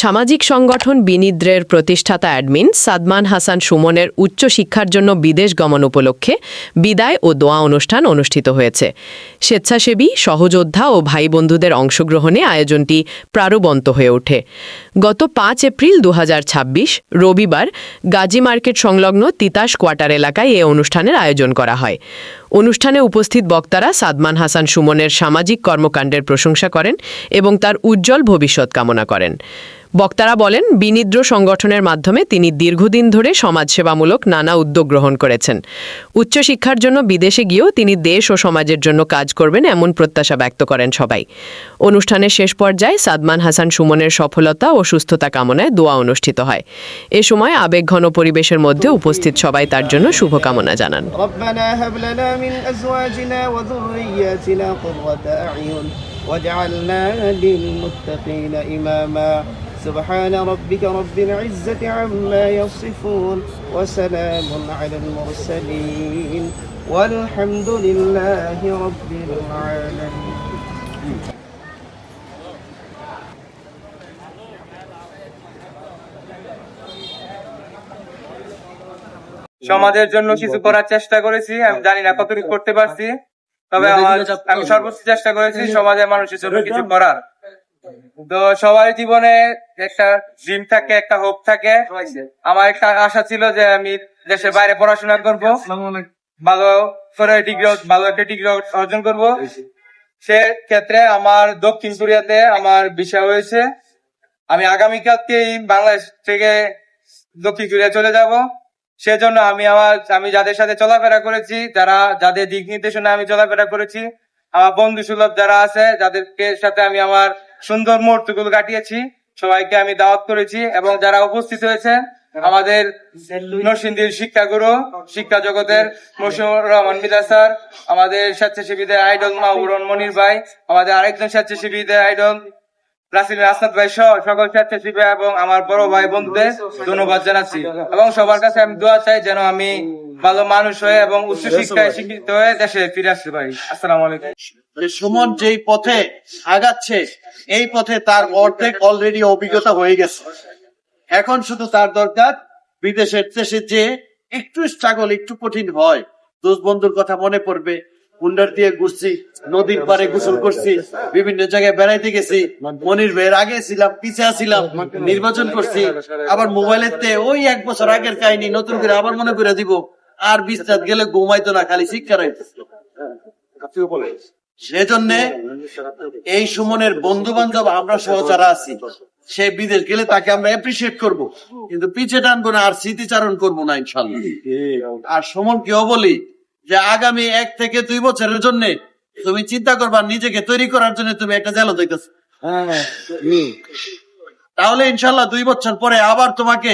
সামাজিক সংগঠন বিনিদ্রের প্রতিষ্ঠাতা অ্যাডমিন সাদমান হাসান সুমনের উচ্চ শিক্ষার জন্য বিদেশ গমন উপলক্ষে বিদায় ও দোয়া অনুষ্ঠান অনুষ্ঠিত হয়েছে। স্বেচ্ছাসেবী, সহযোদ্ধা ও ভাই বন্ধুদের অংশগ্রহণে আয়োজনটি প্রাণবন্ত হয়ে ওঠে। গত ৫ এপ্রিল ২০২৬ রবিবার গাজী মার্কেট সংলগ্ন তিতাস কোয়ার্টার এলাকায় এ অনুষ্ঠানের আয়োজন করা হয়। অনুষ্ঠানে উপস্থিত বক্তারা সাদমান হাসান সুমনের সামাজিক কর্মকাণ্ডের প্রশংসা করেন এবং তার উজ্জ্বল ভবিষ্যৎ কামনা করেন। বক্তারা বলেন, বিনিদ্র সংগঠনের মাধ্যমে তিনি দীর্ঘদিন ধরে সমাজসেবামূলক নানা উদ্যোগ গ্রহণ করেছেন। উচ্চশিক্ষার জন্য বিদেশে গিয়েও তিনি দেশ ও সমাজের জন্য কাজ করবেন এমন প্রত্যাশা ব্যক্ত করেন সবাই। অনুষ্ঠানের শেষ পর্যায়ে সাদমান হাসান সুমনের সফলতা ও সুস্থতা কামনায় দোয়া অনুষ্ঠিত হয়। এ সময় আবেগঘন পরিবেশের মধ্যে উপস্থিত সবাই তার জন্য শুভকামনা জানান। سبحان ربك رب العزة عما يصفون وسلام على المرسلين والحمد لله رب العالمين. সমাজের জন্য কিছু করার চেষ্টা করেছি। আমি জানি না কতটুকু করতে পারছি, তবে আমি সর্বোচ্চ চেষ্টা করেছি সমাজের মানুষের জন্য কিছু করার। তো সবার জীবনে একটা ড্রিম থাকে, একটা হোপ থাকে। আমার একটা আশা ছিল যে আমি দেশের বাইরে পড়াশোনা করব, ভালো একটা ডিগ্রি অর্জন করব। সে ক্ষেত্রে আমার দক্ষিণ কোরিয়াতে আমার ভিসা হয়েছে। আমি আগামীকালকেই বাংলাদেশ থেকে দক্ষিণ কোরিয়া চলে যাব। সেজন্য আমি যাদের সাথে চলাফেরা করেছি, যাদের দিক নির্দেশনা আমি চলাফেরা করেছি, আমার বন্ধু সুলভ যারা আছে, যাদেরকে সাথে আমি আমার সুন্দর মুহূর্তগুলো কাটিয়েছি, সবাইকে আমি দাওয়াত করেছি। এবং যারা উপস্থিত হয়েছে, আমাদের নরসিংদীর শিক্ষাগুরু, শিক্ষা জগতের মশিউর রহমান মিদা স্যার, আমাদের স্বেচ্ছাসেবীদের আইডল মাহবুরন মনির ভাই, আমাদের আরেকজন স্বেচ্ছাসেবীদের আইডল রাসিল আসাদ ভাই সহ সকল স্বেচ্ছাসেবী এবং আমার বড় ভাই বন্ধুদের ধন্যবাদ জানাচ্ছি। এবং সবার কাছে আমি দোয়া চাই যেন আমি ভালো মানুষ হয়ে এবং উচ্চশিক্ষায় শিক্ষিত হয়ে দেশে ফিরে আসতে পারি। আসসালামু আলাইকুম। সুমন যেই পথে আগাচ্ছে, এই পথে তার অর্ধেক অলরেডি অভিজ্ঞতা হয়ে গেছে। এখন শুধু তার দরকার বিদেশের দেশে যে একটু স্ট্রাগল, একটু কঠিন হয়, দোস্ত বন্ধুর কথা মনে পড়বে, কুন্ডার দিয়ে ঘুরছি, নদীর পারে গোসল করছি, বিভিন্ন জায়গায় বেড়াইতে গেছি, মনির ভাইয়ের আগে ছিলাম, পিছিয়ে ছিলাম, নির্বাচন করছি, আবার মোবাইলেতে ওই 1 বছর আগের কাহিনী নতুন করে আবার মনে করে দিব। আর বিস্তার গেলে ঘুমাইতো না, খালি শিক্ষা রাইতো। সেজন্য এই সুমনের বন্ধু বান্ধব আমরা সহ যারা আছি, সে বিদেশ গেলে তাকে আমরা অ্যাপ্রিসিয়েট করব, কিন্তু পিছে টানবো না, আর স্মৃতিচারণ করবো না ইনশাল্লাহ। আর সুমন কেউ বলি যে আগামী 1 থেকে 2 বছরের জন্য তুমি চিন্তা করবা, নিজেকে তৈরি করার জন্য তুমি একটা জেলা দেখতেছো, তাহলে ইনশাল্লাহ 2 বছর পরে আবার তোমাকে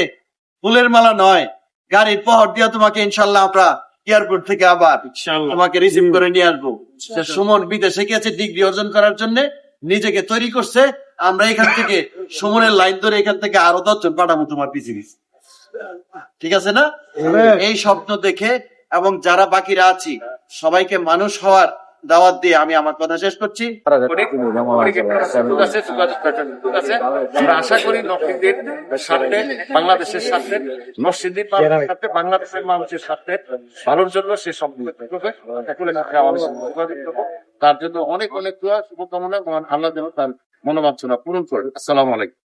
ফুলের মালা নয়, গাড়ির পহর দিয়া তোমাকে ইনশাল্লাহ আমরা এয়ারপোর্ট থেকে আবার তোমাকে রিসিভ করে নিয়ে আসবো। সুমন বিদেশে গেছে ডিগ্রি অর্জন করার জন্য, নিজেকে তৈরি করছে। আমরা এখান থেকে সুমনের লাইন ধরে এখান থেকে আরো 10 জন পাঠাবো তোমার পিছিয়ে। ঠিক আছে না? এই স্বপ্ন দেখে এবং যারা বাকিরা আছি সবাইকে মানুষ হওয়ার দাওয়াত দিয়ে আমি আমার কথা শেষ করছি। আমরা আশা করি নরসিংদীর স্বার্থে, বাংলাদেশের স্বার্থে, নরসিংদীর স্বার্থে, বাংলাদেশের মানুষের স্বার্থে ভালোর জন্য সে সম্পূর্ণ করবে। তার জন্য অনেক অনেক শুভকামনা, আল্লাহ যেন তার মনোবাঞ্ছনা পূরণ করে। আসসালামু আলাইকুম।